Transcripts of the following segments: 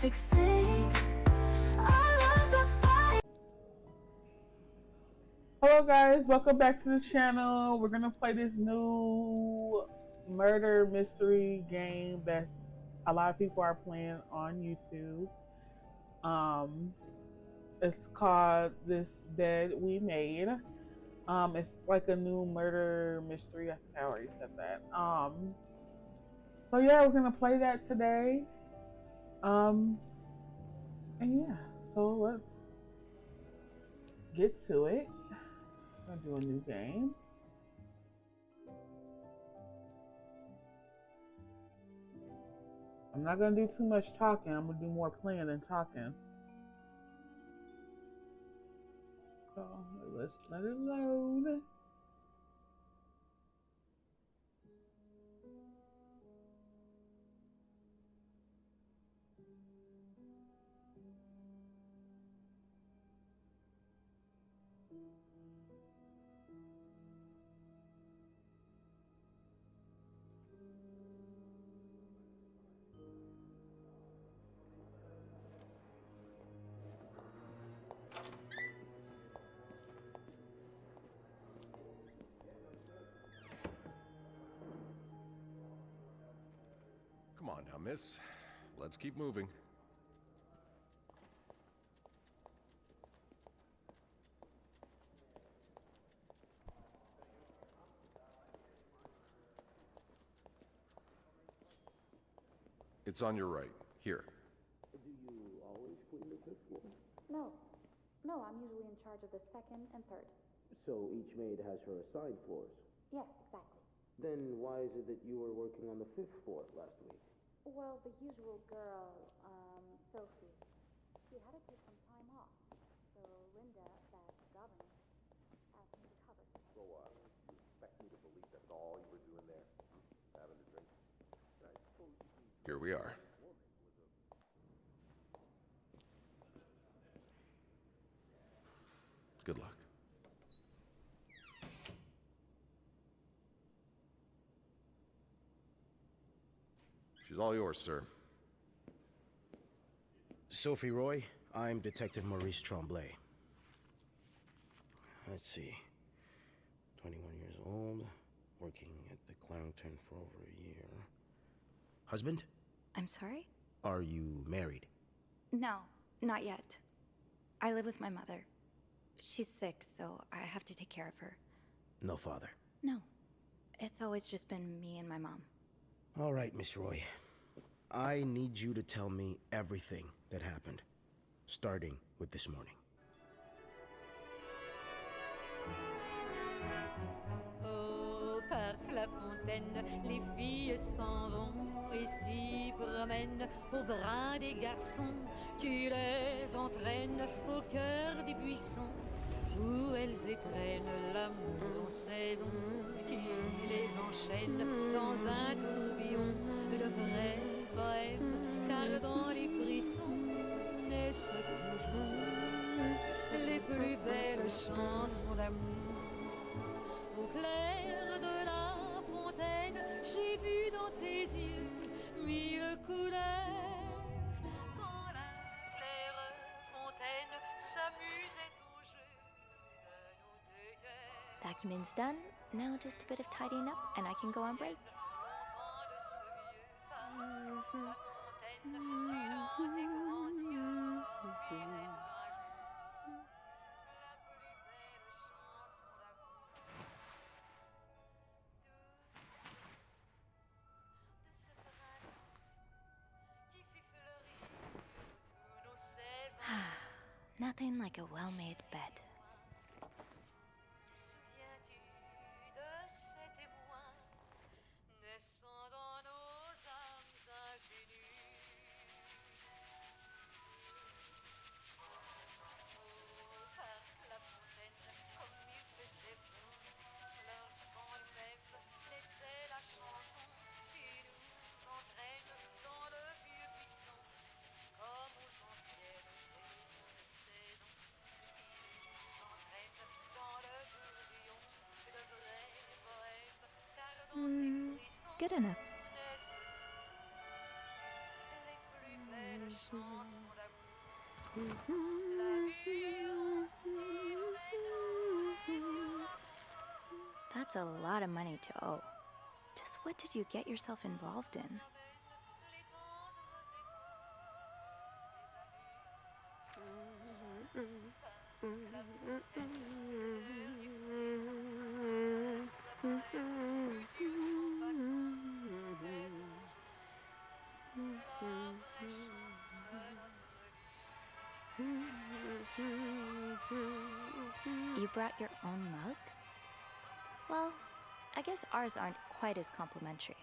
fixing all of the fire. Hello guys, welcome back to the channel. We're gonna play this new murder mystery game that a lot of people are playing on YouTube. It's called This Bed We Made. It's like a new murder mystery. I think I already said that. So yeah, we're gonna play that today. And yeah, so let's get to it. I'm gonna do a new game. I'm not gonna do too much talking. I'm gonna do more playing than talking. So let's let it load. Come on now, miss. Let's keep moving. It's on your right. Here. Do you always clean the fifth floor? No, I'm usually in charge of the second and third. So each maid has her assigned floors? Yes, exactly. Then why is it that you were working on the fifth floor last week? Well, the usual girl, Sophie, she had to take some time off. So Linda, that governess, asked me to cover for her. So, you expect me to believe that's all you were doing there? Having a drink? I suppose you can... Here we are. Good luck. She's all yours, sir. Sophie Roy, I'm Detective Maurice Tremblay. Let's see. 21 years old, working at the Clarendon for over a year. Husband? I'm sorry? Are you married? No, not yet. I live with my mother. She's sick, so I have to take care of her. No father? No. It's always just been me and my mom. All right, Miss Roy. I need you to tell me everything that happened, starting with this morning. Au parc La Fontaine, les filles s'en vont et s'y promènent au bras des garçons. Tu les entraînes au cœur des buissons où elles étrennent l'amour en saison. Tu les enchaînes dans un tourbillon de vrai poème, car dans les frissons naissent toujours les plus belles chansons d'amour. Au clair de la fontaine, j'ai vu dans tes yeux mille couleurs. Quand la claire fontaine s'amusait au jeu de nos deux cœurs. Document's done. Now just a bit of tidying up and I can go on break. Longtemps de ce vieux parc, la fontaine, tu dans tes grands yeux, filais la plus belle chanson d'amour. De ce printemps qui fut fleuri tous nos 16 ans. Nothing like a well-made bed. Te souviens-tu de cet émoi naissant dans nos âmes inconnues? Au parc La Fontaine, comme il faisait bon, lorsqu'en nous-mêmes naissait la chanson, tu nous entraînes dans le vieux buisson, comme aux anciennes saisons. Tu nous entraînes dans le tourbillon de vrais poèmes, car dans ces frissons Good enough. naissent les plus belles chansons. That's a lot of money to owe. Just what did you get yourself involved in? You brought your own mug? Well, I guess ours aren't quite as complimentary.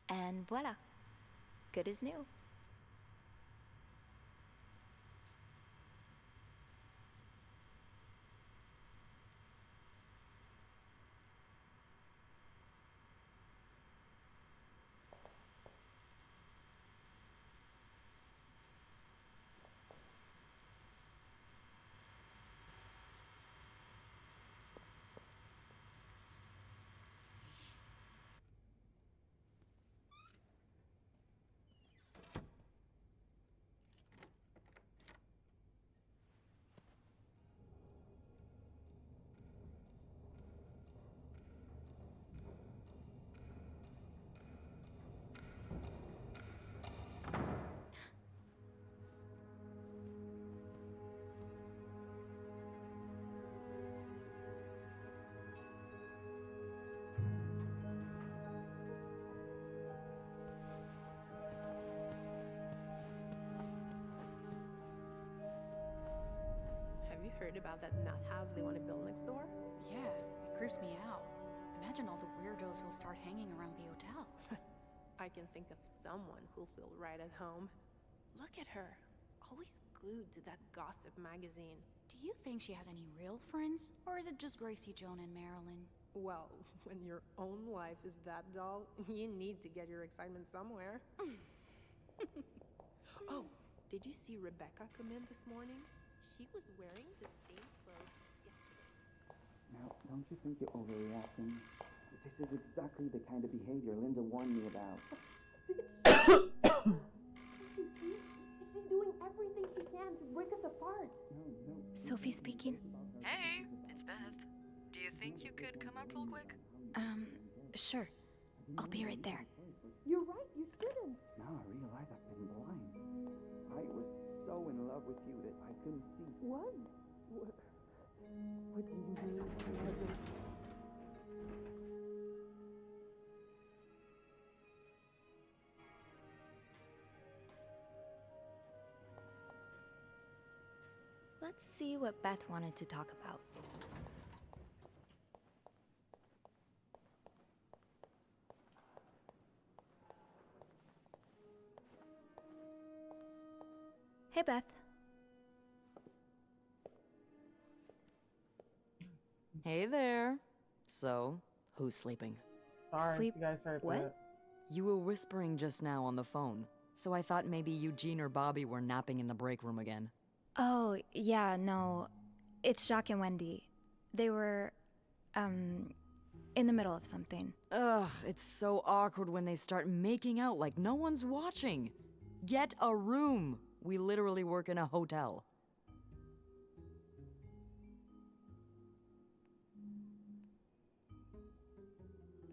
And voila, good as new. Have you heard about that nut house they want to build next door? Yeah, it creeps me out. Imagine all the weirdos who'll start hanging around the hotel. I can think of someone who'll feel right at home. Look at her, always glued to that gossip magazine. Do you think she has any real friends? Or is it just Gracie, Joan, and Marilyn? Well, when your own life is that dull, you need to get your excitement somewhere. Oh, did you see Rebecca come in this morning? She was wearing the same clothes yesterday. Now, don't you think you're overreacting? This is exactly the kind of behavior Linda warned me about. She's doing everything she can to break us apart. Sophie speaking. Hey, it's Beth. Do you think you could come up real quick? Sure. I'll be right there. You're right, you shouldn't. Now I realize I've been blind. I was so in love with you that I couldn't see. What? What did you do? Let's see what Beth wanted to talk about. Hey, Beth. Hey there. So, who's sleeping? Sorry, Sleep you guys heard what? that. You were whispering just now on the phone. so I thought maybe Eugene or Bobby were napping in the break room again. Oh, yeah, no. It's Jacques and Wendy. They were, in the middle of something. Ugh, it's so awkward when they start making out like no one's watching. Get a room. We literally work in a hotel.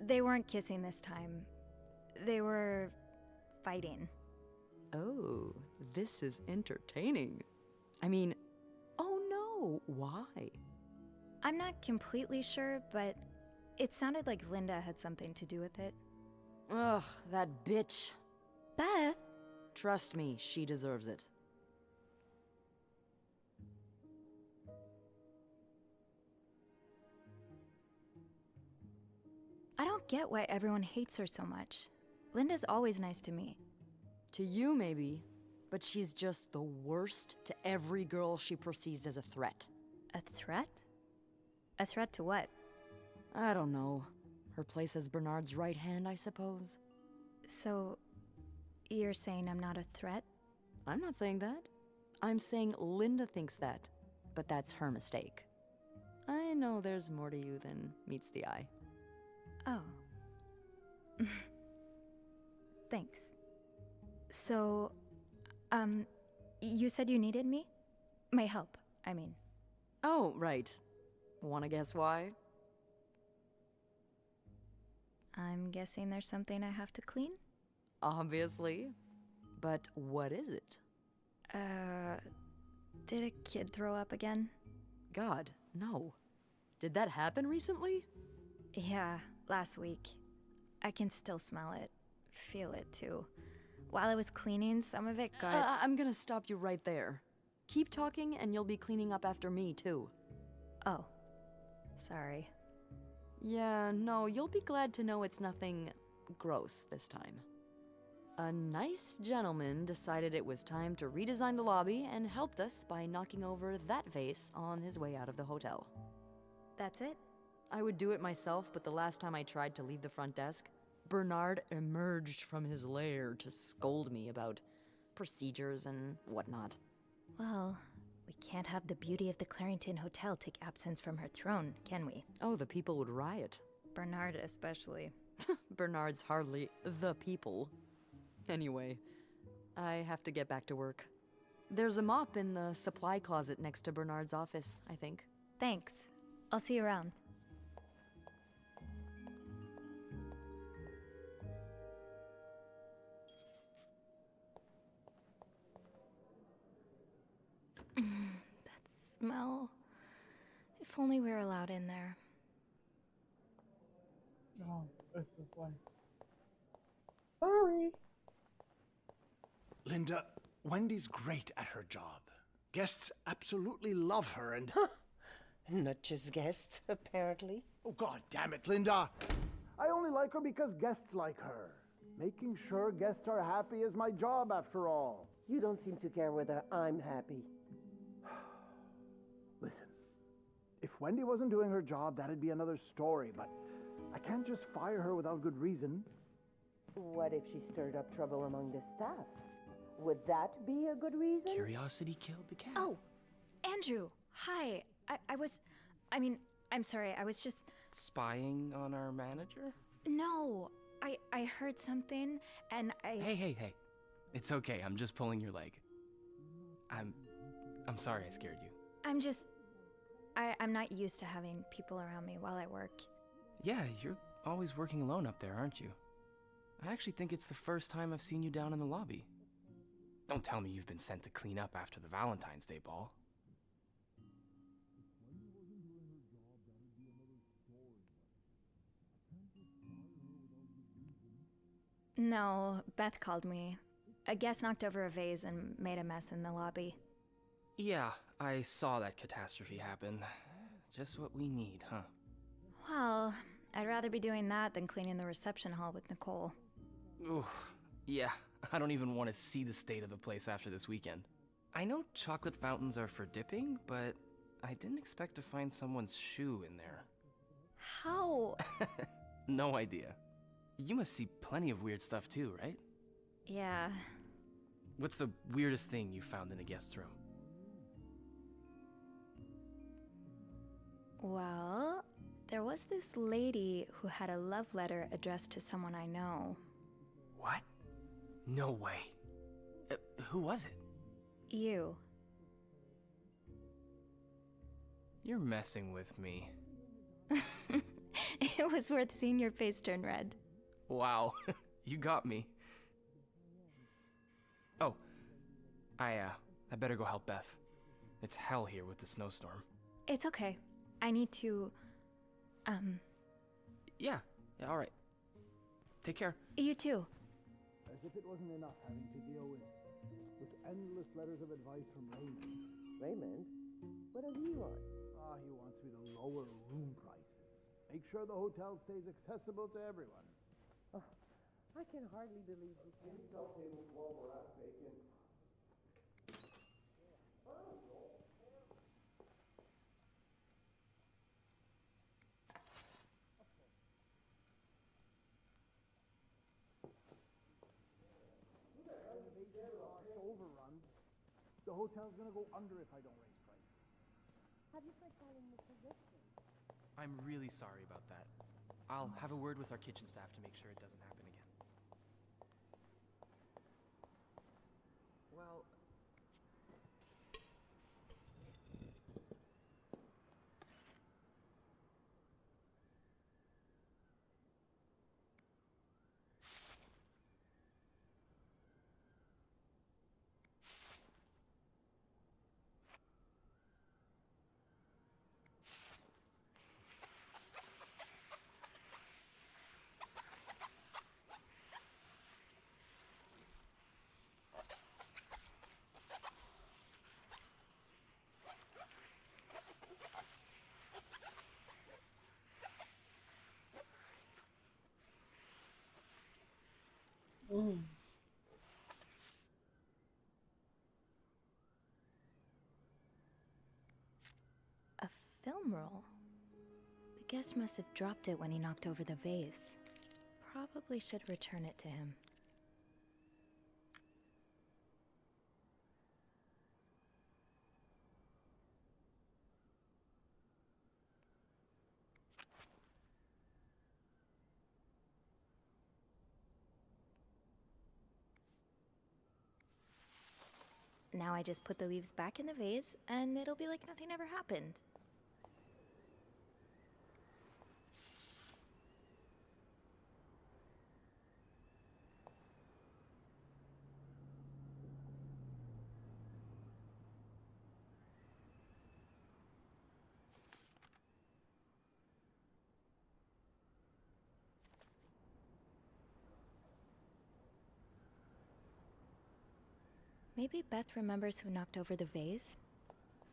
They weren't kissing this time. They were fighting. Oh, this is entertaining. I mean, oh no, why? I'm not completely sure, but it sounded like Linda had something to do with it. Ugh, that bitch. Beth? Trust me, she deserves it. I don't get why everyone hates her so much. Linda's always nice to me. To you, maybe, but she's just the worst to every girl she perceives as a threat. A threat? A threat to what? I don't know. Her place as Bernard's right hand, I suppose. So, you're saying I'm not a threat? I'm not saying that. I'm saying Linda thinks that, but that's her mistake. I know there's more to you than meets the eye. Oh. Thanks. So, you said you needed me? My help, I mean. Oh, right. Wanna guess why? I'm guessing there's something I have to clean? Obviously. But what is it? Did a kid throw up again? God, no. Did that happen recently? Yeah, last week. I can still smell it. Feel it, too. While I was cleaning, some of it got... I'm gonna stop you right there. Keep talking and you'll be cleaning up after me, too. Oh. Sorry. Yeah, no, you'll be glad to know it's nothing gross this time. A nice gentleman decided it was time to redesign the lobby and helped us by knocking over that vase on his way out of the hotel. That's it? I would do it myself, but the last time I tried to leave the front desk, Bernard emerged from his lair to scold me about procedures and whatnot. Well, we can't have the beauty of the Clarington Hotel take absence from her throne, can we? Oh, the people would riot. Bernard especially. Bernard's hardly the people. Anyway, I have to get back to work. There's a mop in the supply closet next to Bernard's office, I think. Thanks. I'll see you around. That smell. If only we were allowed in there. Oh, it's this way. Sorry. Linda, Wendy's great at her job. Guests absolutely love her and... Not just guests, apparently. Oh, God damn it, Linda! I only like her because guests like her. Making sure guests are happy is my job, after all. You don't seem to care whether I'm happy. Listen, if Wendy wasn't doing her job, that'd be another story, but I can't just fire her without good reason. What if she stirred up trouble among the staff? Would that be a good reason? Curiosity killed the cat. Oh, Andrew, hi. I'm sorry, I was just... Spying on our manager? No, I heard something, and I... Hey. It's okay, I'm just pulling your leg. I'm sorry I scared you. I'm not used to having people around me while I work. Yeah, you're always working alone up there, aren't you? I actually think it's the first time I've seen you down in the lobby. Don't tell me you've been sent to clean up after the Valentine's Day ball. No, Beth called me. A guest knocked over a vase and made a mess in the lobby. Yeah, I saw that catastrophe happen. Just what we need, huh? Well, I'd rather be doing that than cleaning the reception hall with Nicole. Oof, yeah, I don't even want to see the state of the place after this weekend. I know chocolate fountains are for dipping, but I didn't expect to find someone's shoe in there. How? No idea. You must see plenty of weird stuff too, right? Yeah, What's the weirdest thing you found in a guest room? Well, there was this lady who had a love letter addressed to someone I know. What? No way. Who was it? You. You're messing with me. It was worth seeing your face turn red. Wow, you got me. Oh, I better go help Beth. It's hell here with the snowstorm. It's okay. I need to, Yeah, all right. Take care. You too. As if it wasn't enough having to deal with endless letters of advice from Raymond. Raymond? What does he want? He wants me to lower room prices. Make sure the hotel stays accessible to everyone. Oh, I can hardly believe this. It's overrun. The hotel's gonna go under if I don't raise prices. Have you tried calling Mr. Richmond? I'm really sorry about that. I'll have a word with our kitchen staff to make sure it doesn't happen again. Well... A film roll. The guest must have dropped it when he knocked over the vase. Probably should return it to him. Now I just put the leaves back in the vase, and it'll be like nothing ever happened. Maybe Beth remembers who knocked over the vase.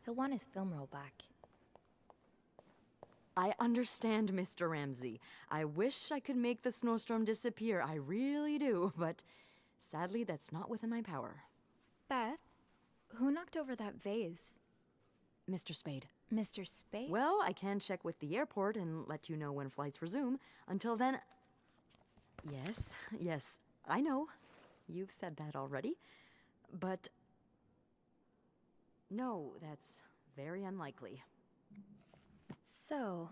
He'll want his film roll back. I understand, Mr. Ramsey. I wish I could make the snowstorm disappear. I really do, but sadly, that's not within my power. Beth, who knocked over that vase? Mr. Spade. Mr. Spade? Well, I can check with the airport and let you know when flights resume. Until then... Yes, I know. You've said that already. But... no, that's very unlikely. So,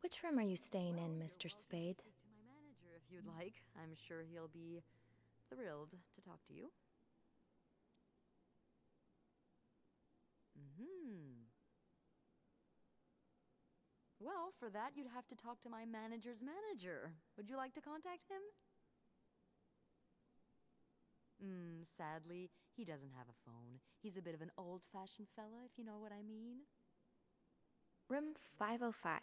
which room are you staying in, Mr. Spade? Speak to my manager if you'd like. I'm sure he'll be thrilled to talk to you. Well, for that, you'd have to talk to my manager's manager. Would you like to contact him? Sadly, he doesn't have a phone. He's a bit of an old-fashioned fella, if you know what I mean. Room 505.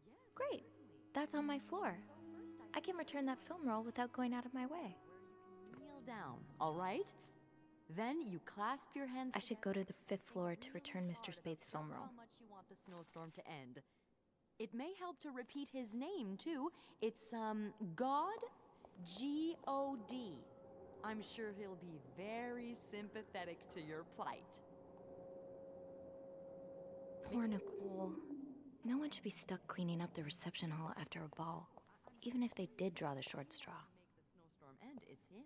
Yes, Great. certainly. That's on my floor. So first I can return that film roll without going out of my way. where you can kneel down, all right? Then you clasp your hands. I should go to the 5th floor to return Mr. Spade's film roll. How much you want the snowstorm to end. It may help to repeat his name, too. It's, God, G-O-D. I'm sure he'll be very sympathetic to your plight. Poor Nicole. No one should be stuck cleaning up the reception hall after a ball, even if they did draw the short straw. Make the snowstorm end, it's him.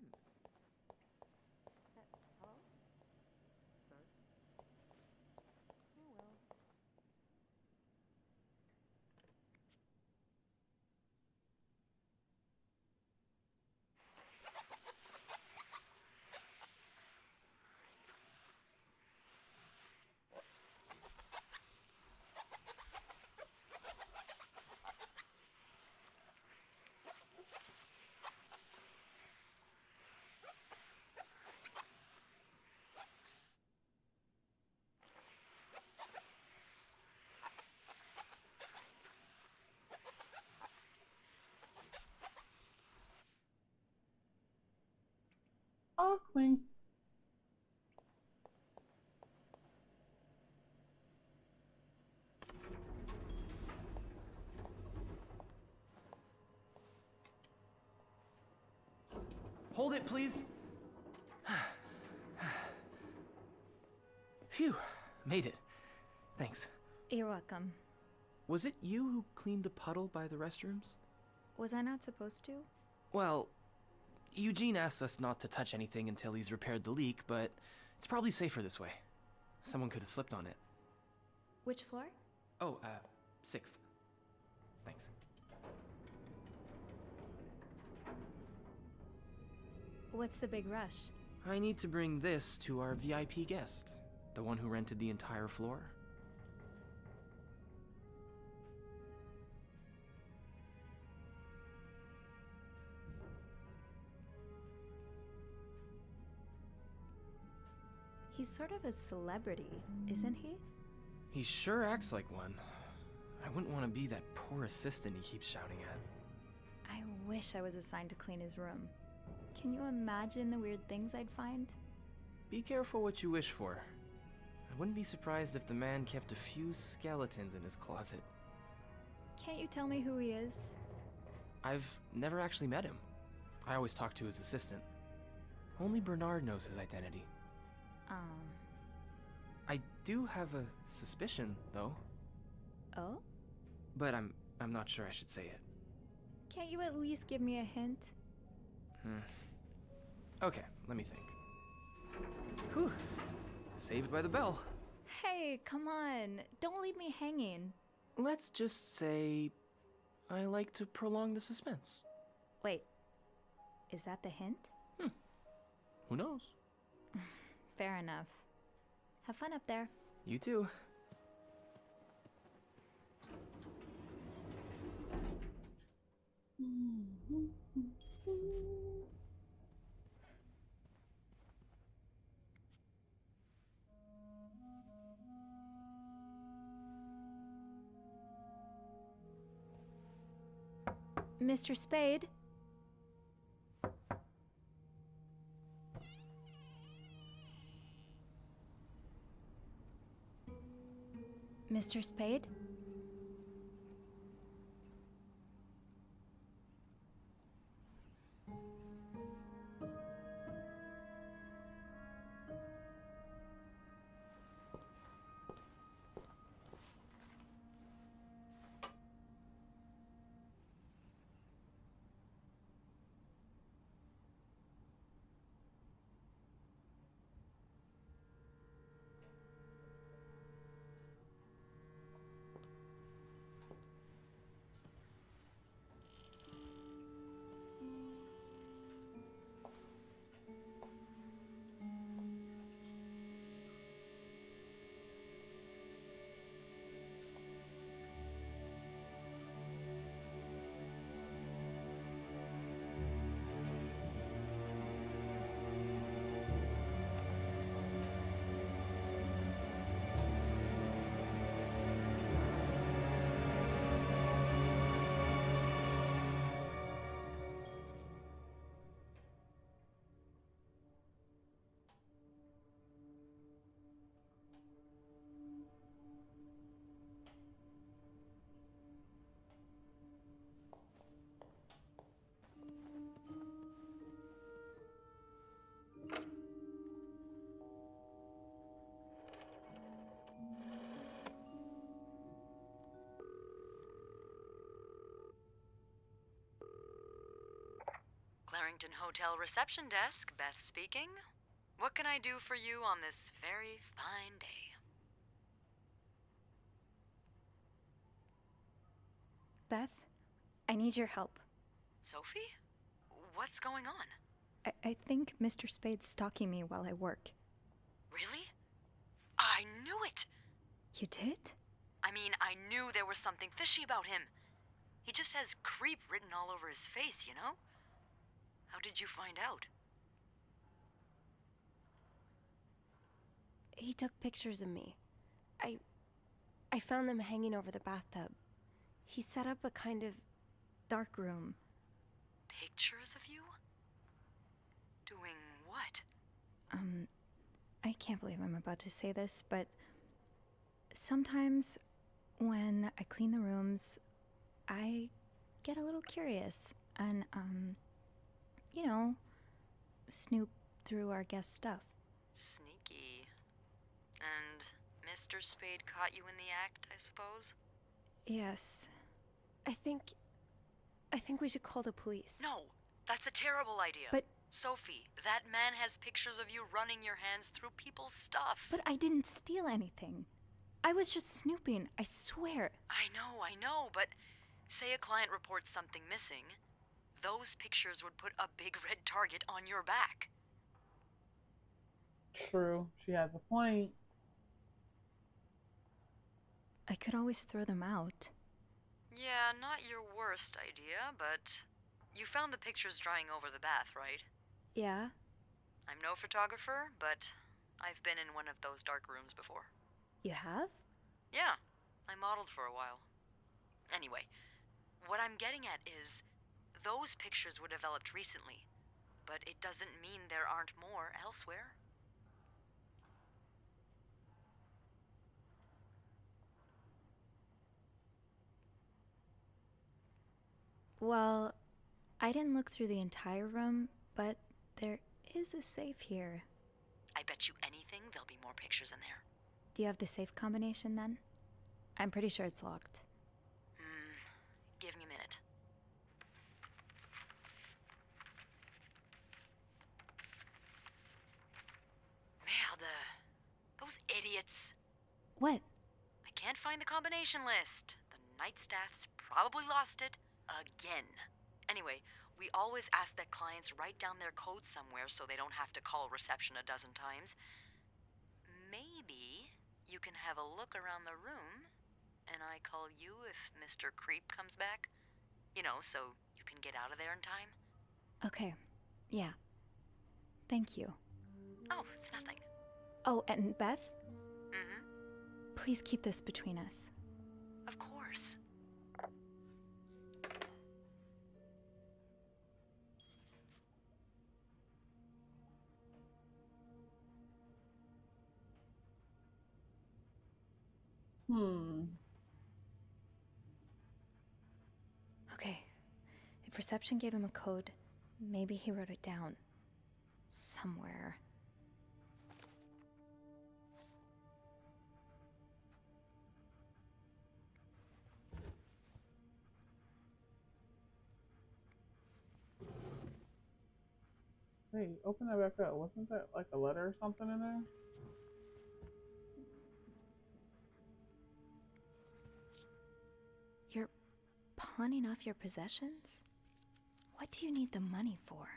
Oh, clean. Hold it, please. Phew, made it. Thanks. You're welcome. Was it you who cleaned the puddle by the restrooms? Was I not supposed to? Well, Eugene asked us not to touch anything until he's repaired the leak, but it's probably safer this way. Someone could have slipped on it. Which floor? Oh, 6th. Thanks. What's the big rush? I need to bring this to our VIP guest, the one who rented the entire floor. He's sort of a celebrity, isn't he? He sure acts like one. I wouldn't want to be that poor assistant he keeps shouting at. I wish I was assigned to clean his room. Can you imagine the weird things I'd find? Be careful what you wish for. I wouldn't be surprised if the man kept a few skeletons in his closet. Can't you tell me who he is? I've never actually met him. I always talk to his assistant. Only Bernard knows his identity. I do have a suspicion, though. Oh? But I'm not sure I should say it. Can't you at least give me a hint? Okay, let me think. Whew. Saved by the bell. Hey, come on. Don't leave me hanging. Let's just say I like to prolong the suspense. Wait. Is that the hint? Who knows? Fair enough. Have fun up there. You too. Mr. Spade? Mr. Spade? Clarington Hotel reception desk, Beth speaking. What can I do for you on this very fine day? Beth, I need your help. Sophie? What's going on? I think Mr. Spade's stalking me while I work. Really? I knew it! You did? I mean, I knew there was something fishy about him. He just has creep written all over his face, you know? How did you find out? He took pictures of me. I found them hanging over the bathtub. He set up a kind of dark room. Pictures of you? Doing what? I can't believe I'm about to say this, but sometimes when I clean the rooms, I get a little curious and, you know, snoop through our guest stuff. Sneaky. And Mr. Spade caught you in the act, I suppose? Yes. I think we should call the police. No, that's a terrible idea. But Sophie, that man has pictures of you running your hands through people's stuff. But I didn't steal anything. I was just snooping, I swear. I know, but say a client reports something missing, those pictures would put a big red target on your back. True. She has a point. I could always throw them out. Yeah, not your worst idea, but you found the pictures drying over the bath, right? Yeah? I'm no photographer, but I've been in one of those dark rooms before. You have? Yeah, I modeled for a while. Anyway, what I'm getting at is, those pictures were developed recently, but it doesn't mean there aren't more elsewhere. Well, I didn't look through the entire room, but there is a safe here. I bet you anything there'll be more pictures in there. Do you have the safe combination then? I'm pretty sure it's locked. Give me a minute. Merde. Those idiots. What? I can't find the combination list. The night staff's probably lost it again. Anyway, we always ask that clients write down their code somewhere so they don't have to call reception a dozen times. Maybe you can have a look around the room, and I call you if Mr. Creep comes back. You know, so you can get out of there in time. Okay. Yeah. Thank you. Oh, it's nothing. Oh, and Beth? Mm-hmm. Please keep this between us. Of course. Okay. If reception gave him a code, maybe he wrote it down. Somewhere. Hey, open that back up. Wasn't that like a letter or something in there? You're pawning off your possessions? What do you need the money for?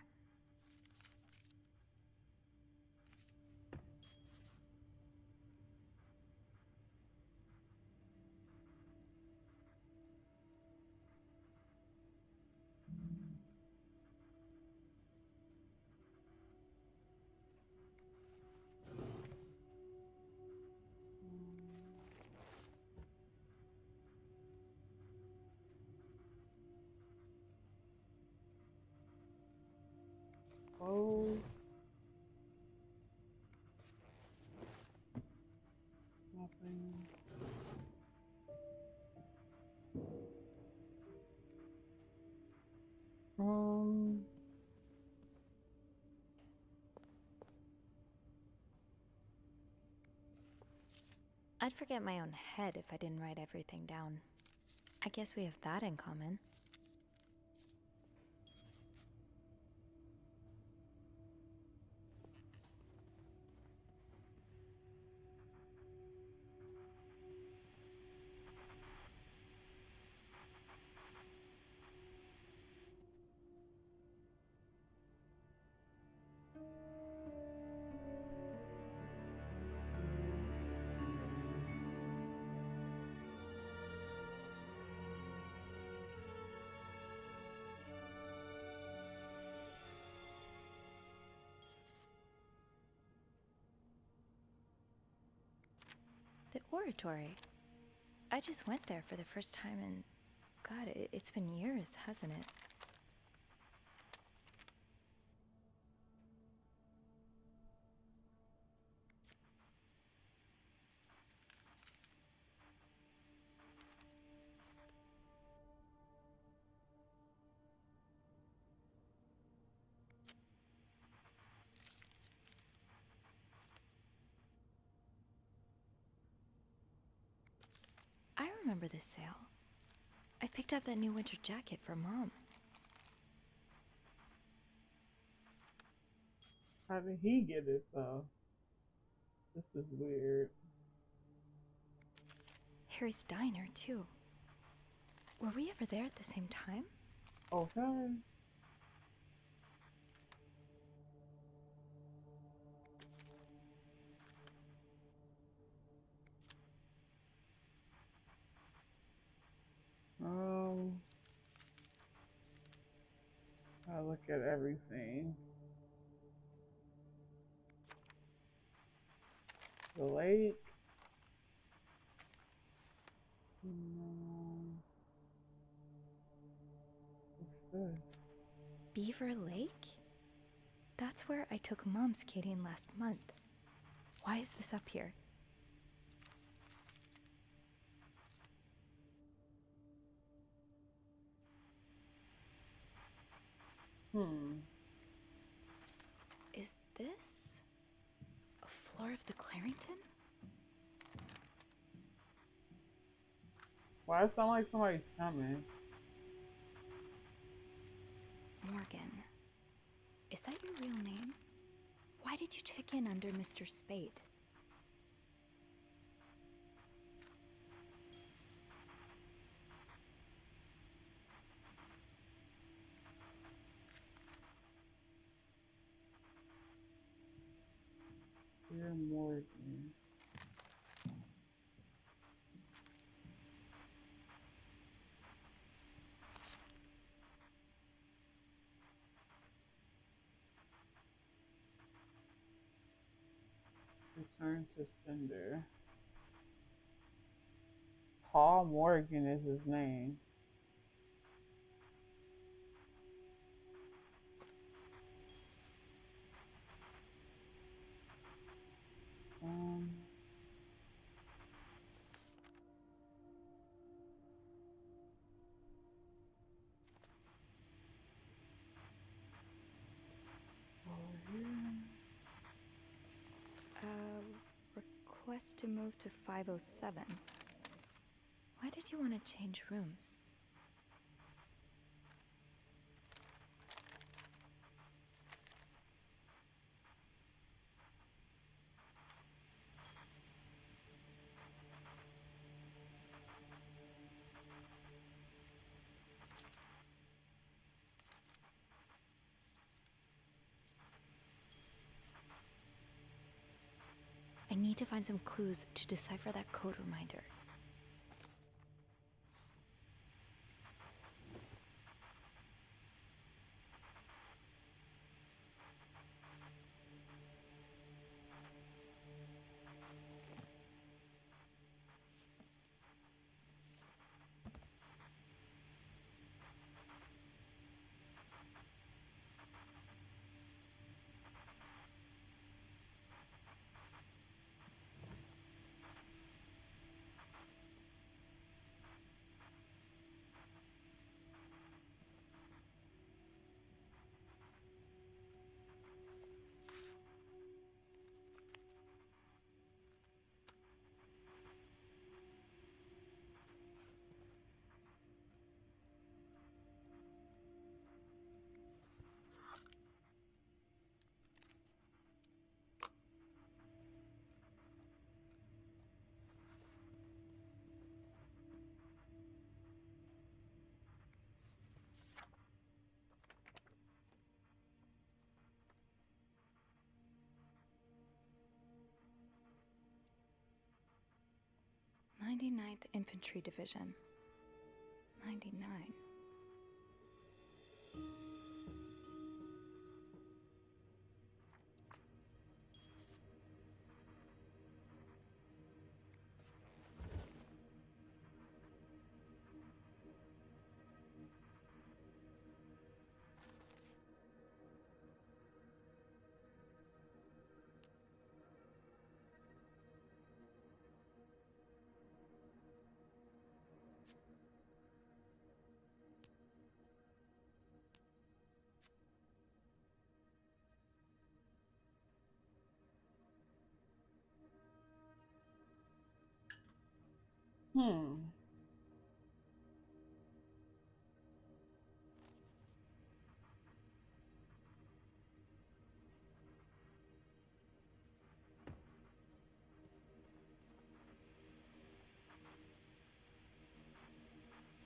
Clothes. Nothing. I'd forget my own head if I didn't write everything down. I guess we have that in common. The oratory. I just went there for the first time and, God, it's been years, hasn't it? I remember this sale. I picked up that new winter jacket for Mom. How did he get it though? This is weird. Harry's diner, too. Were we ever there at the same time? Okay. I look at everything. The lake. No. What's this? Beaver Lake? That's where I took Mom skating last month. Why is this up here? Is this a floor of the Clarington? Why does it sound like somebody's coming? Morgan. Is that your real name? Why did you check in under Mr. Spade? Dear Morgan. Return to sender. Paul Morgan is his name. Um, over here. Request to move to 507. Why did you want to change rooms? I need to find some clues to decipher that code reminder. "99th Infantry Division. 99. Hmm.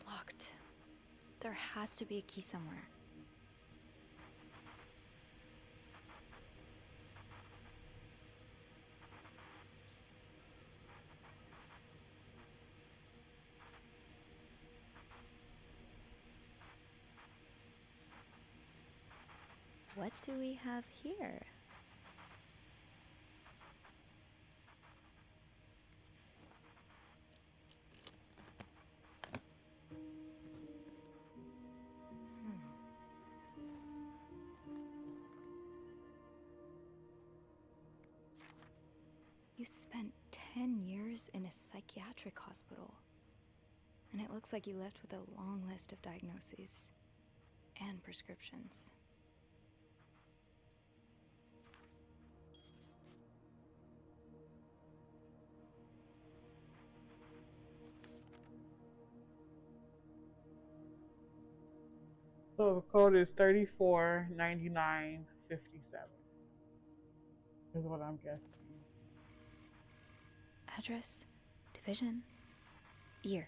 Locked. There has to be a key somewhere. What do we have here? You spent 10 years in a psychiatric hospital. And it looks like you left with a long list of diagnoses and prescriptions. So the code is 349957. Is what I'm guessing. Address, division, year.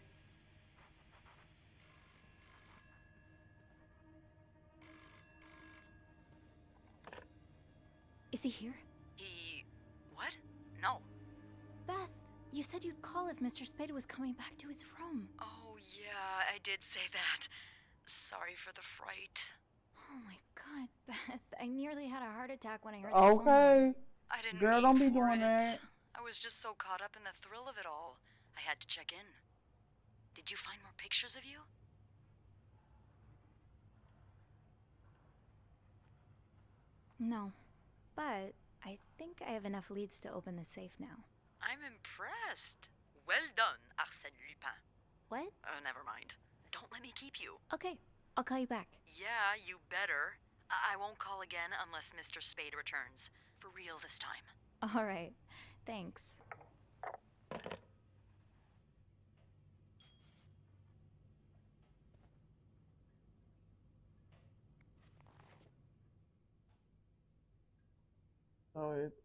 Is he here? He... what? No. Beth, you said you'd call if Mr. Spade was coming back to his room. Oh, yeah, I did say that. Sorry for the fright. Oh my god, Beth. I nearly had a heart attack when I heard the phone ring. Okay. I didn't Girl, mean don't be for doing it. that. I was just so caught up in the thrill of it all. I had to check in. Did you find more pictures of you? No, but I think I have enough leads to open the safe now. I'm impressed. Well done, Arsène Lupin. What? Never mind. Don't let me keep you. Okay, I'll call you back. Yeah, you better. I won't call again unless Mr. Spade returns. For real this time. All right, thanks. So it's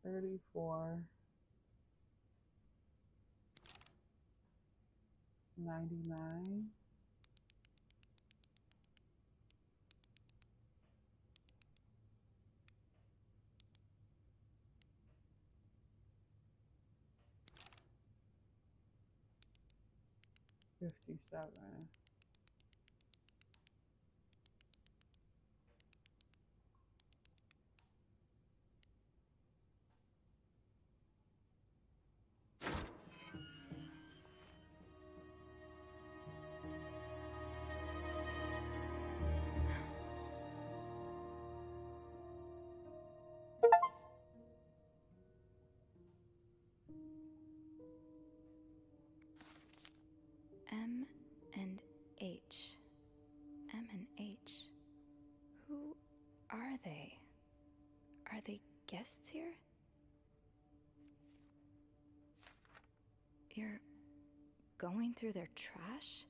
$34.99. $57. M and H. M and H. Who are they? Are they guests here? You're going through their trash?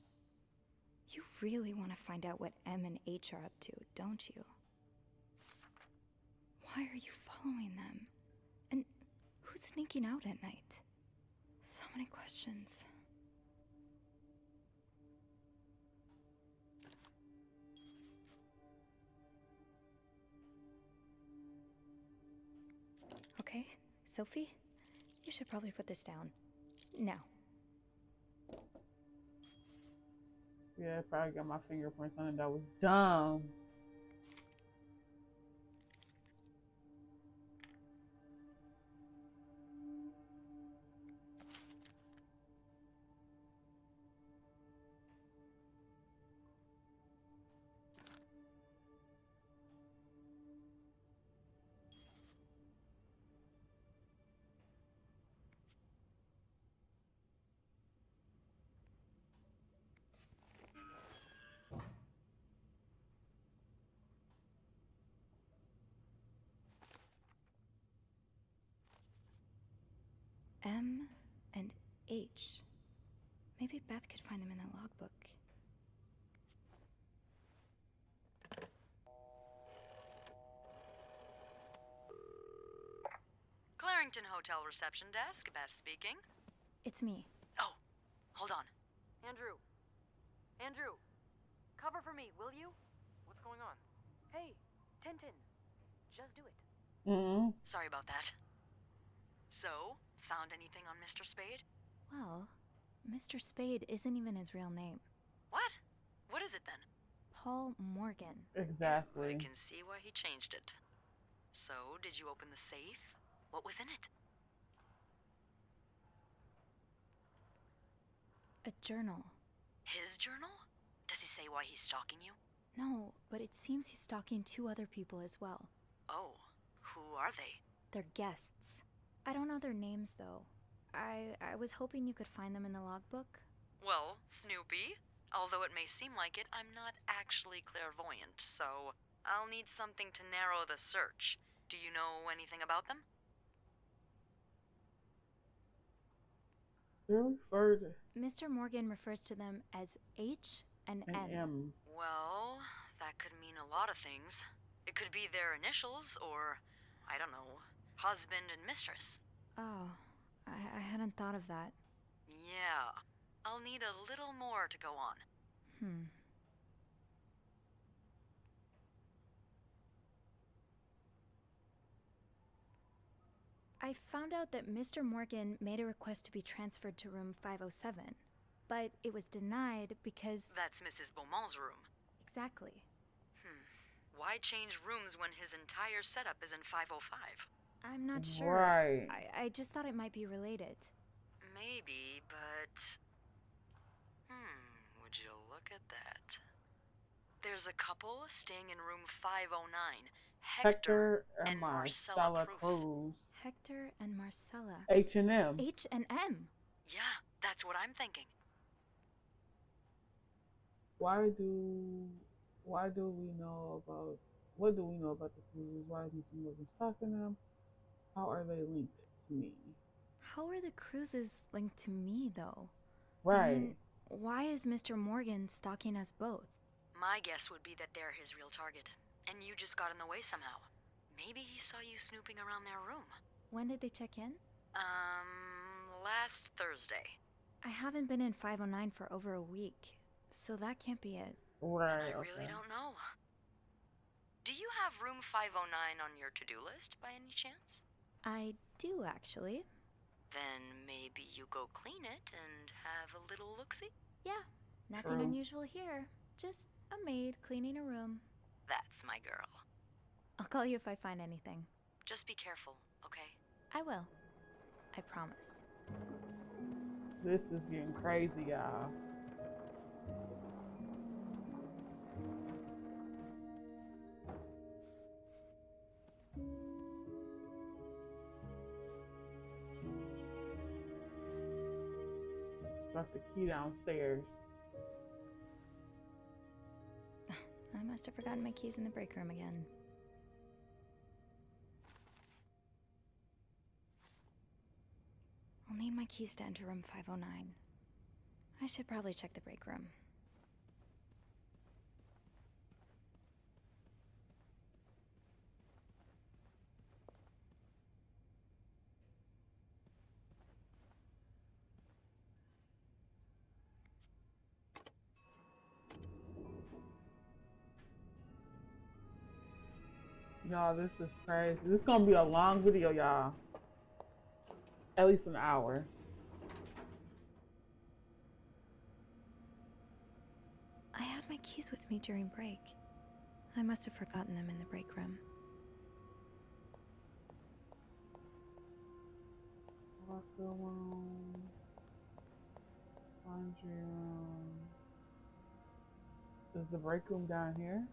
You really want to find out what M and H are up to, don't you? Why are you following them? And who's sneaking out at night? So many questions. Okay, Sophie, you should probably put this down. Now. Yeah, probably got my fingerprints on it. That was dumb. H. Maybe Beth could find them in the logbook. Clarington Hotel reception desk, Beth speaking. It's me. Oh, hold on. Andrew. Andrew. Cover for me, will you? What's going on? Hey, Tintin. Just do it. Sorry about that. So, found anything on Mr. Spade? Well, Mr. Spade isn't even his real name. What? What is it then? Paul Morgan. Exactly. I can see why he changed it. So, did you open the safe? What was in it? A journal. His journal? Does he say why he's stalking you? No, but it seems he's stalking 2 other people as well. Oh, who are they? They're guests. I don't know their names, though. I was hoping you could find them in the logbook. Well, Snoopy, although it may seem like it, I'm not actually clairvoyant, so I'll need something to narrow the search. Do you know anything about them? They're referred. Mr. Morgan refers to them as H and M. Well, that could mean a lot of things. It could be their initials, or, I don't know, husband and mistress. Oh, I hadn't thought of that. Yeah, I'll need a little more to go on. I found out that Mr. Morgan made a request to be transferred to room 507, but it was denied because... That's Mrs. Beaumont's room. Exactly. Why change rooms when his entire setup is in 505? I'm not sure. Right. I just thought it might be related. Maybe, but... would you look at that? There's a couple staying in room 509. Hector and Marcella Cruz. Hector and Marcella. H&M. H&M? Yeah, that's what I'm thinking. What do we know about the Cruzes? Why is Mr. Morgan stalking them? How are they linked to me? How are the Cruzes linked to me, though? Right. I mean, why is Mr. Morgan stalking us both? My guess would be that they're his real target, and you just got in the way somehow. Maybe he saw you snooping around their room. When did they check in? Last Thursday. I haven't been in 509 for over a week, so that can't be it. Right, I really don't know. Do you have room 509 on your to-do list by any chance? I do, actually. Then maybe you go clean it and have a little look-see? Yeah, nothing unusual here. Just a maid cleaning a room. That's my girl. I'll call you if I find anything. Just be careful, okay? I will. I promise. This is getting crazy, y'all. Left the key downstairs. I must have forgotten my keys in the break room again. I'll need my keys to enter room 509. I should probably check the break room. Y'all, this is crazy. This is gonna be a long video, y'all. At least an hour. I had my keys with me during break. I must have forgotten them in the break room. Locker room. Laundry room. Is the break room down here?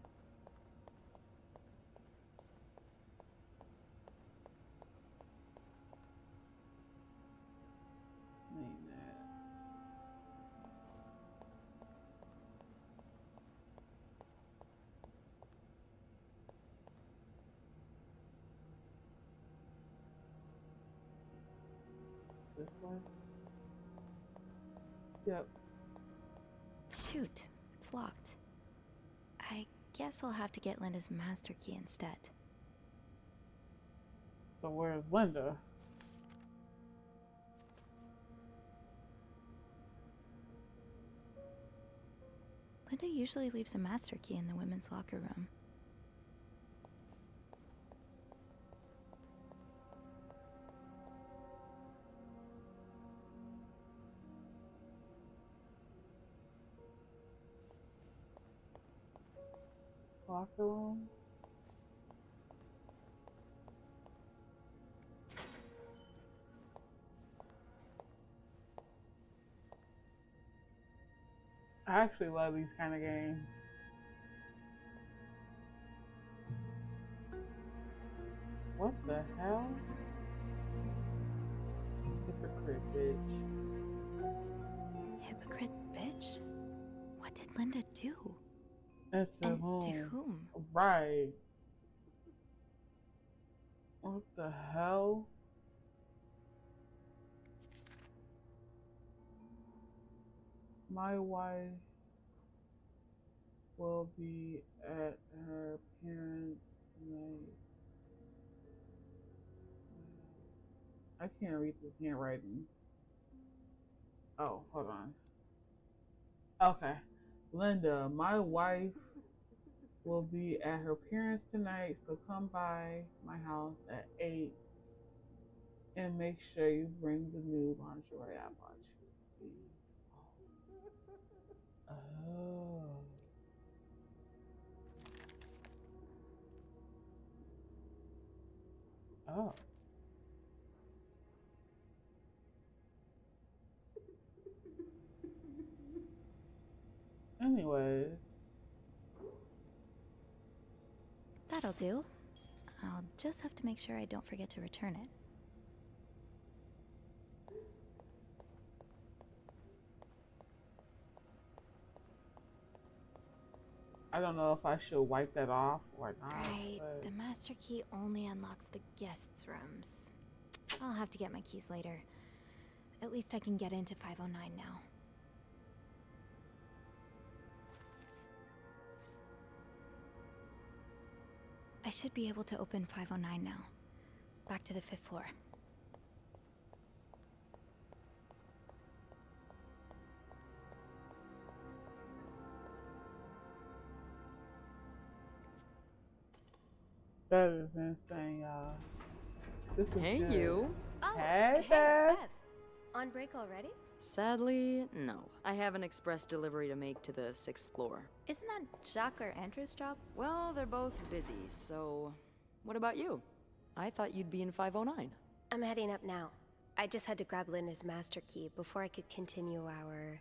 This one? Yep. Shoot, it's locked. I guess I'll have to get Linda's master key instead. So where's Linda? Linda usually leaves a master key in the women's locker room. Locker room? I actually love these kind of games. What the hell? Hypocrite bitch. Hypocrite bitch? What did Linda do? That's to And whom? to whom? Right. What the hell? My wife will be at her parents' tonight. I can't read this handwriting. Oh, hold on. Okay. Linda, my wife will be at her parents' tonight, so come by my house at 8 and make sure you bring the new lingerie I bought you. Oh. Oh. Anyways. That'll do. I'll just have to make sure I don't forget to return it. I don't know if I should wipe that off or not. Right, but... the master key only unlocks the guests' rooms. I'll have to get my keys later. At least I can get into 509 now. I should be able to open 509 now. Back to the 5th floor. That is insane, y'all. This is Hey, good. you. Oh, Hey, hey, Beth. Beth. On break already? Sadly, no. I have an express delivery to make to the 6th floor. Isn't that Jacques or Andrew's job? Well, they're both busy, so... What about you? I thought you'd be in 509. I'm heading up now. I just had to grab Linda's master key before I could continue our...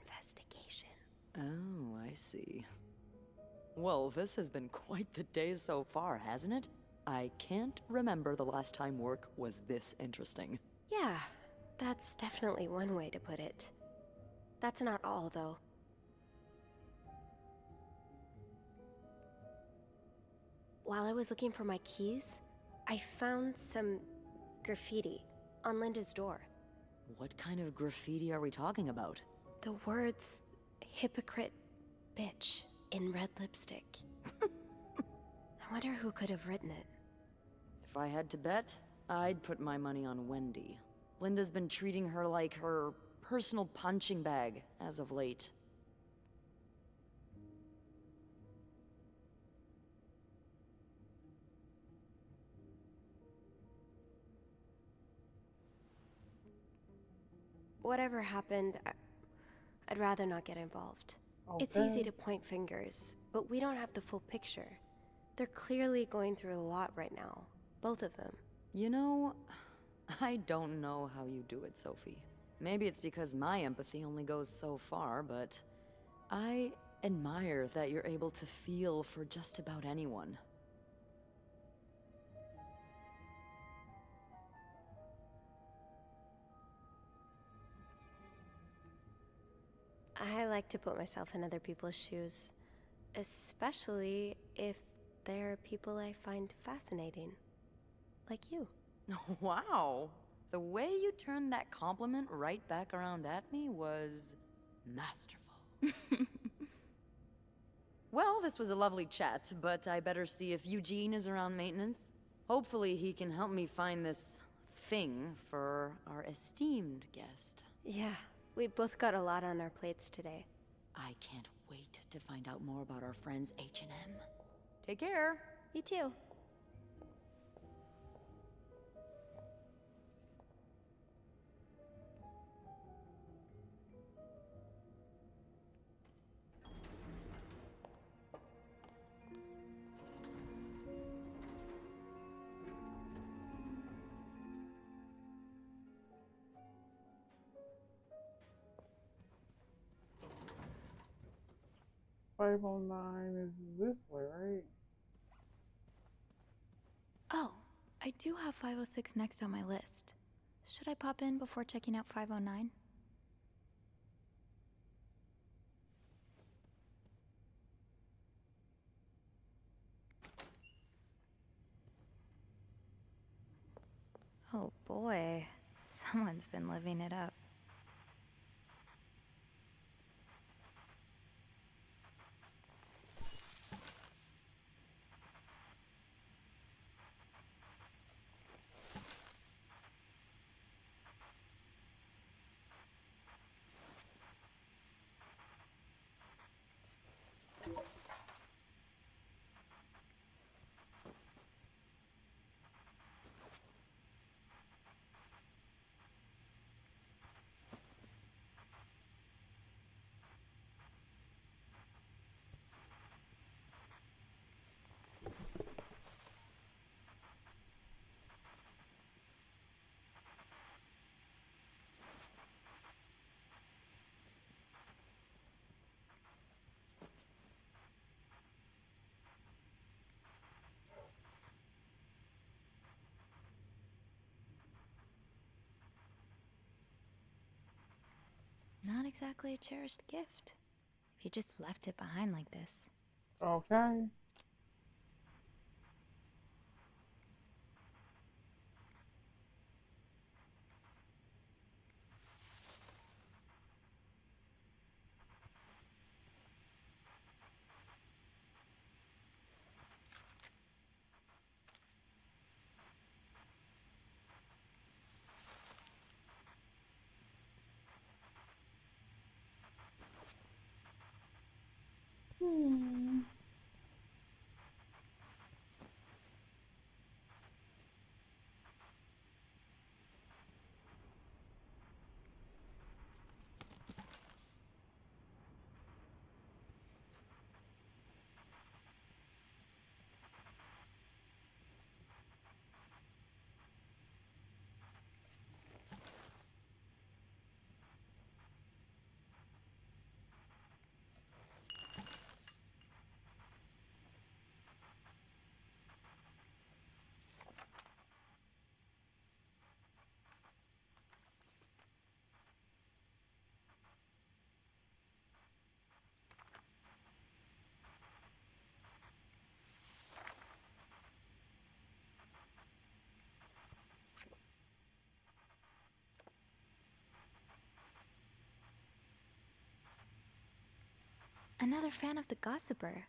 investigation. Oh, I see. Well, this has been quite the day so far, hasn't it? I can't remember the last time work was this interesting. Yeah, that's definitely one way to put it. That's not all, though. While I was looking for my keys, I found some graffiti on Linda's door. What kind of graffiti are we talking about? The words, hypocrite bitch, in red lipstick. I wonder who could have written it. If I had to bet, I'd put my money on Wendy. Linda's been treating her like her personal punching bag as of late. Whatever happened, I'd rather not get involved. Okay. It's easy to point fingers, but we don't have the full picture. They're clearly going through a lot right now, both of them. You know, I don't know how you do it, Sophie. Maybe it's because my empathy only goes so far, but I admire that you're able to feel for just about anyone. I like to put myself in other people's shoes, especially if they're people I find fascinating. Like you. Wow. The way you turned that compliment right back around at me was masterful. Well, this was a lovely chat, but I better see if Eugene is around maintenance. Hopefully he can help me find this thing for our esteemed guest. Yeah, we both got a lot on our plates today. I can't wait to find out more about our friends H&M. Take care. You too. Five oh nine is this way, right? Oh, I do have 506 next on my list. Should I pop in before checking out 509? Oh boy, someone's been living it up. Not exactly a cherished gift, if you just left it behind like this. Okay. Hmm. Another fan of the Gossiper.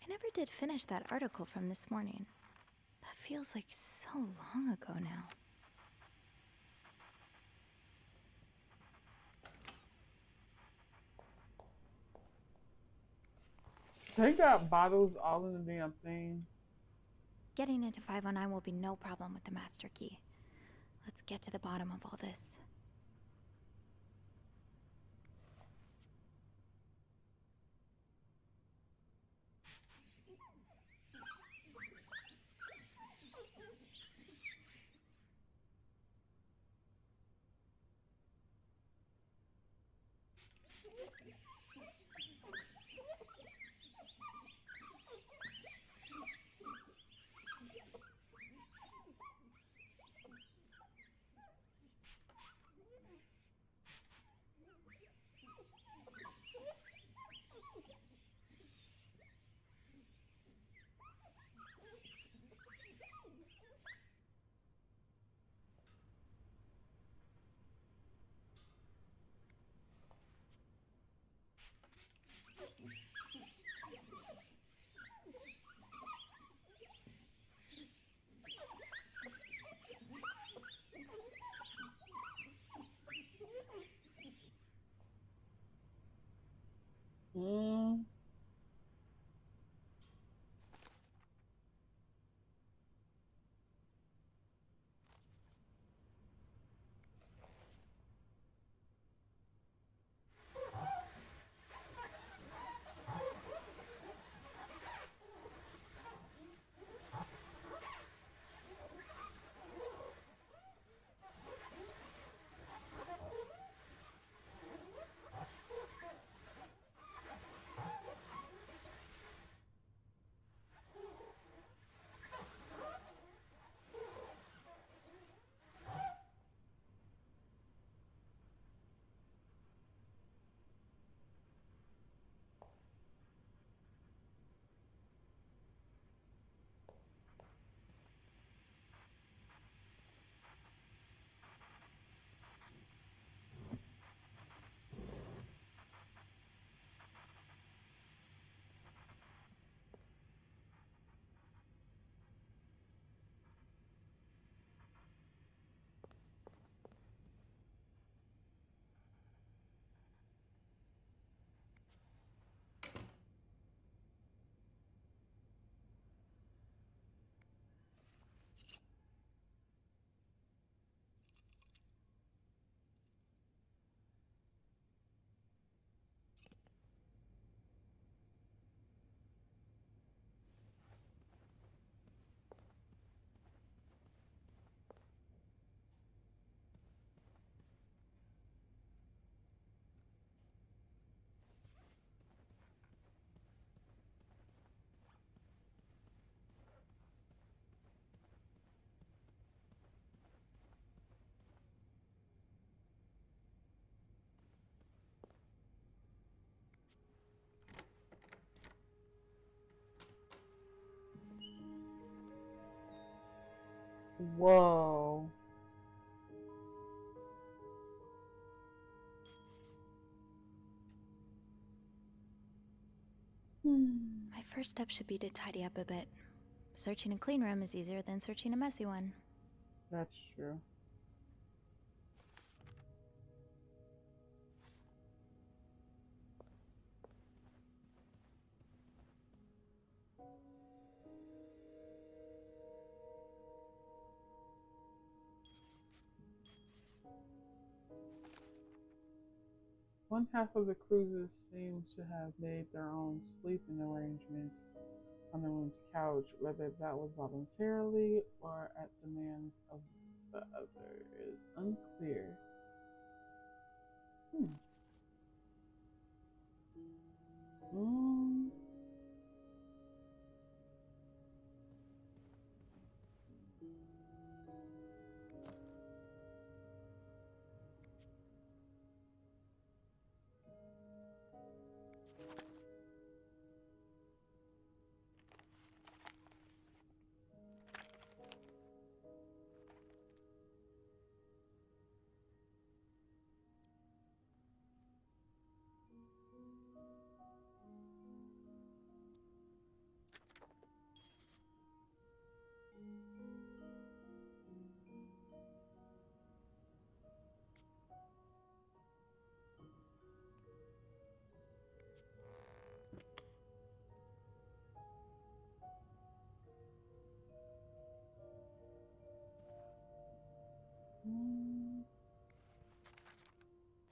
I never did finish that article from this morning. That feels like so long ago now. They got bottles all in the damn thing. Getting into 509 will be no problem with the master key. Let's get to the bottom of all this. Whoa. My first step should be to tidy up a bit. Searching a clean room is easier than searching a messy one. That's true. One half of the cruises seems to have made their own sleeping arrangements on the room's couch, whether that was voluntarily or at demands of the other is unclear.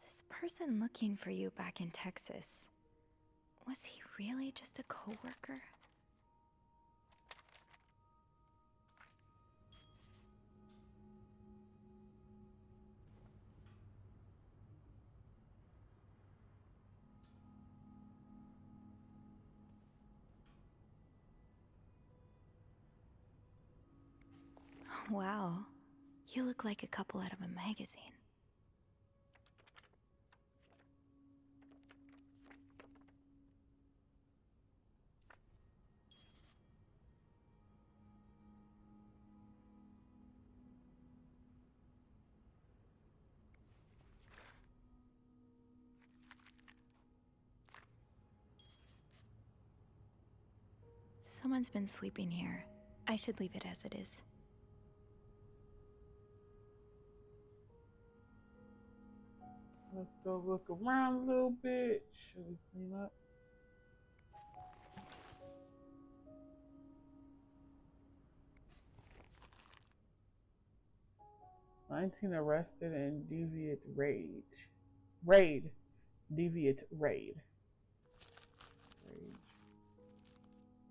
This person looking for you back in Texas, was he really just a coworker? Wow, you look like a couple out of a magazine. Someone's been sleeping here. I should leave it as it is. Let's go look around a little bit. Should we clean up? "19 arrested in deviant raid. Deviant raid.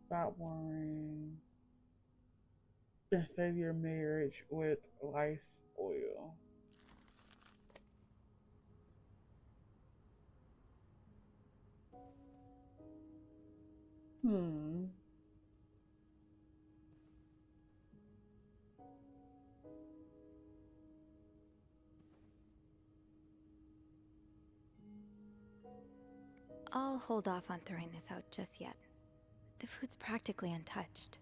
About worrying. Save your marriage with lice oil." I'll hold off on throwing this out just yet. The food's practically untouched.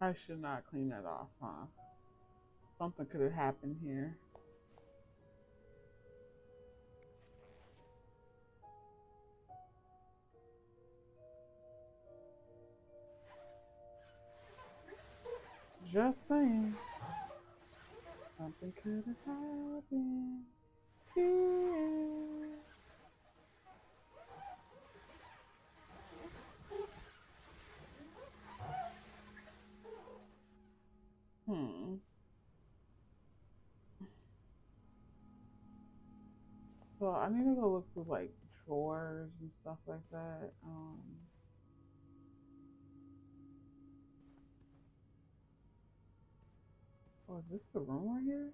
I should not clean that off, huh? Something could have happened here. Just saying. Something could have happened here. Hmm. Well, I need to go look through like drawers and stuff like that. Oh, is this the room right here?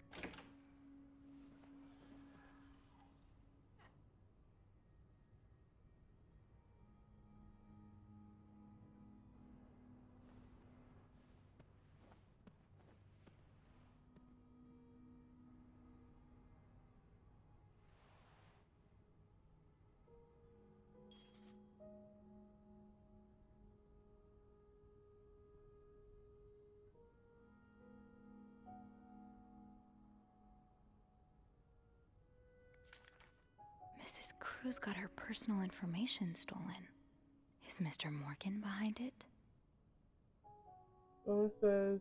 Mrs. Cruz got her personal information stolen. Is Mr. Morgan behind it? So it says,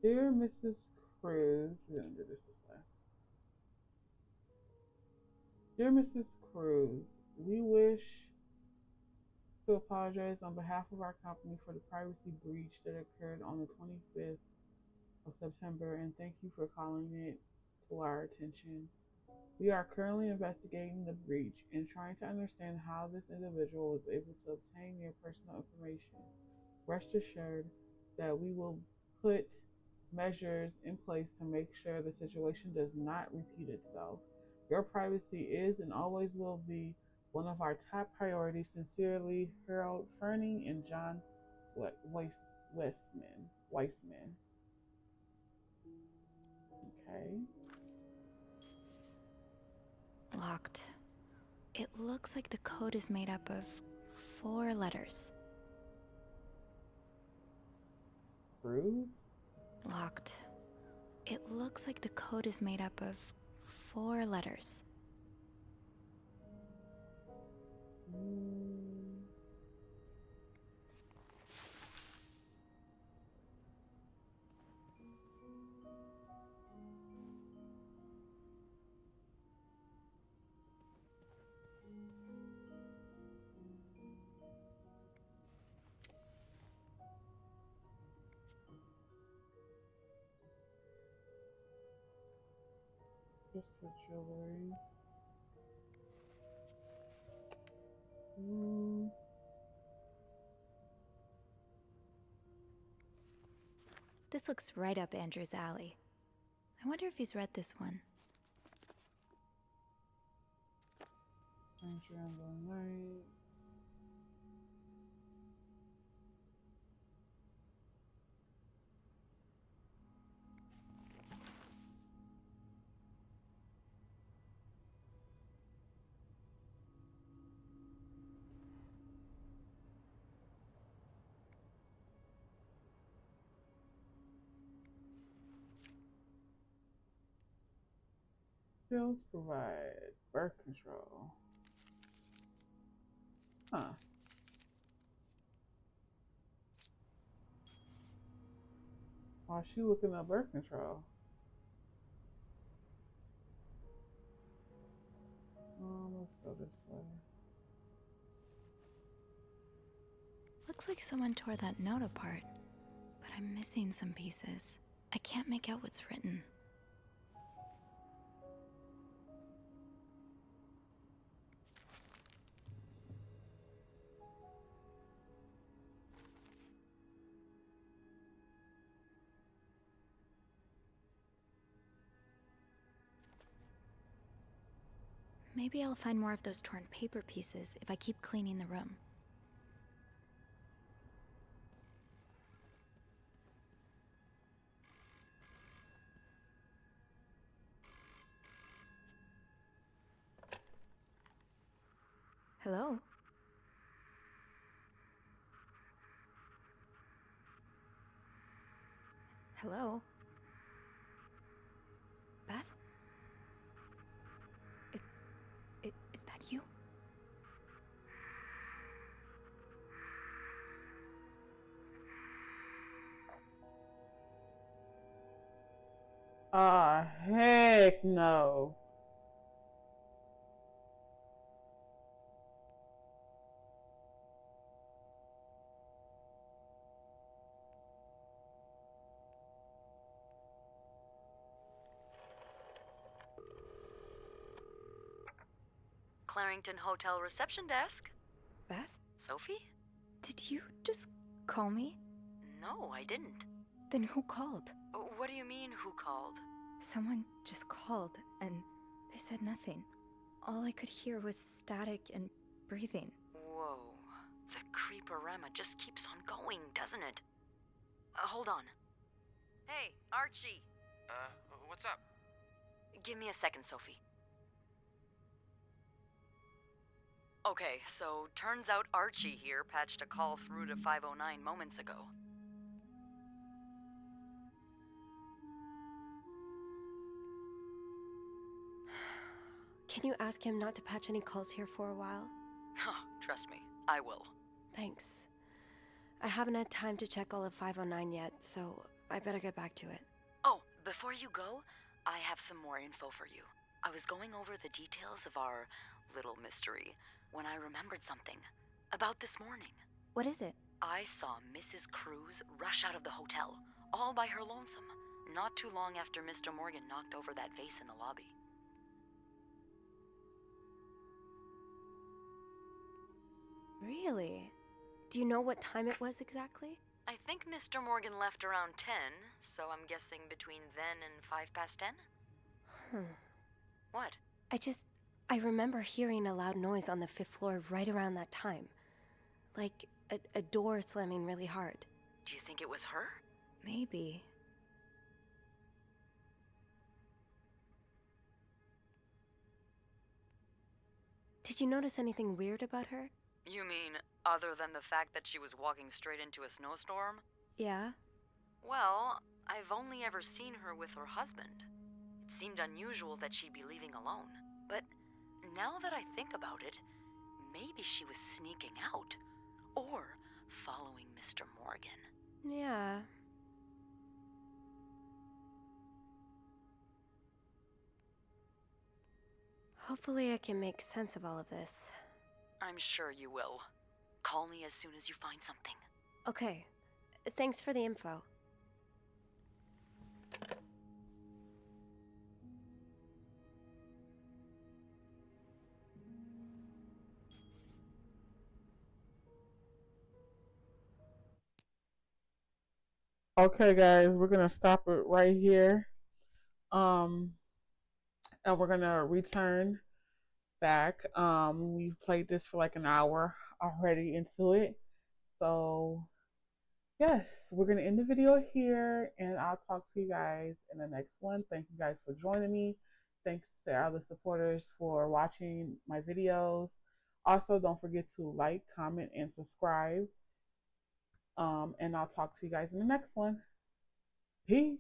"Dear Mrs. Cruz," we're gonna do this way. "Dear Mrs. Cruz, we wish to apologize on behalf of our company for the privacy breach that occurred on the 25th of September, and thank you for calling it to our attention. We are currently investigating the breach and trying to understand how this individual was able to obtain your personal information. Rest assured that we will put measures in place to make sure the situation does not repeat itself. Your privacy is and always will be one of our top priorities. Sincerely, Harold Ferning and John Weissman. Okay. Locked. It looks like the code is made up of 4 letters. Cruz? Locked. It looks like the code is made up of 4 letters. Just for jewelry. This looks right up Andrew's alley. I wonder if he's read this one. Andrew on the night. Pills provide birth control. Huh. While she looking up birth control. Let's go this way. Looks like someone tore that note apart, but I'm missing some pieces. I can't make out what's written. Maybe I'll find more of those torn paper pieces if I keep cleaning the room. Hello? Hello? Beth? Is that you? Heck no. Clarington Hotel reception desk. Beth? Sophie? Did you just call me? No, I didn't. Then who called? What do you mean, who called? Someone just called, and they said nothing. All I could hear was static and breathing. Whoa. The creeporama just keeps on going, doesn't it? Hold on. Hey, Archie. What's up? Give me a second, Sophie. Okay, so turns out Archie here patched a call through to 509 moments ago. Can you ask him not to patch any calls here for a while? Trust me, I will. Thanks. I haven't had time to check all of 509 yet, so I better get back to it. Oh, before you go, I have some more info for you. I was going over the details of our little mystery when I remembered something. About this morning. What is it? I saw Mrs. Cruz rush out of the hotel, all by her lonesome, not too long after Mr. Morgan knocked over that vase in the lobby. Really? Do you know what time it was exactly? I think Mr. Morgan left around 10, so I'm guessing between then and 10:05? What? I remember hearing a loud noise on the 5th floor right around that time. Like a door slamming really hard. Do you think it was her? Maybe. Did you notice anything weird about her? You mean, other than the fact that she was walking straight into a snowstorm? Yeah? Well, I've only ever seen her with her husband. It seemed unusual that she'd be leaving alone. But now that I think about it, maybe she was sneaking out. Or following Mr. Morgan. Yeah. Hopefully I can make sense of all of this. I'm sure you will. Call me as soon as you find something. Okay. Thanks for the info. Okay, guys, we're gonna stop it right here. And we're gonna return back. We've played this for like an hour already into it. So yes, we're gonna end the video here, and I'll talk to you guys in the next one. Thank you guys for joining me. Thanks to all the supporters for watching my videos. Also, don't forget to like, comment, and subscribe. And I'll talk to you guys in the next one. Peace.